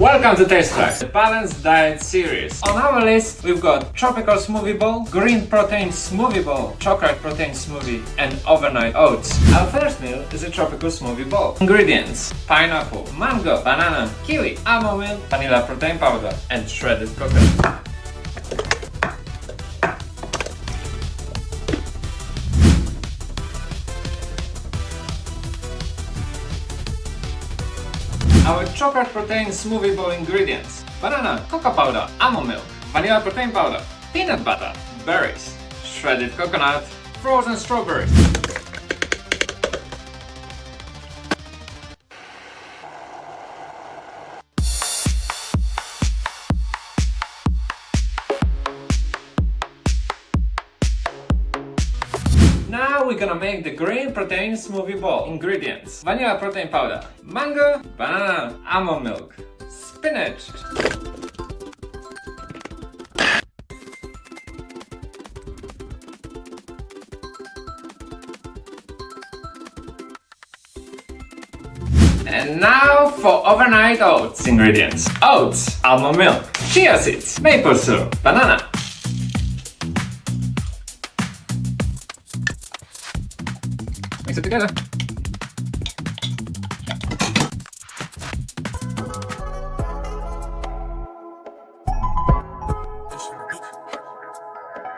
Welcome to Tasteflux, the balanced diet series. On our list, we've got tropical smoothie bowl, green protein smoothie bowl, chocolate protein smoothie, and overnight oats. Our first meal is a tropical smoothie bowl. Ingredients: pineapple, mango, banana, kiwi, almond milk, vanilla protein powder, and shredded coconut. Our chocolate protein smoothie bowl ingredients: banana, cocoa powder, almond milk, vanilla protein powder, peanut butter, berries, shredded coconut, frozen strawberries. Now we're gonna make the green protein smoothie bowl. Ingredients: vanilla protein powder, mango, banana, almond milk, spinach, and now for overnight oats. Ingredients: oats, almond milk, chia seeds, maple syrup, banana. Mix it together.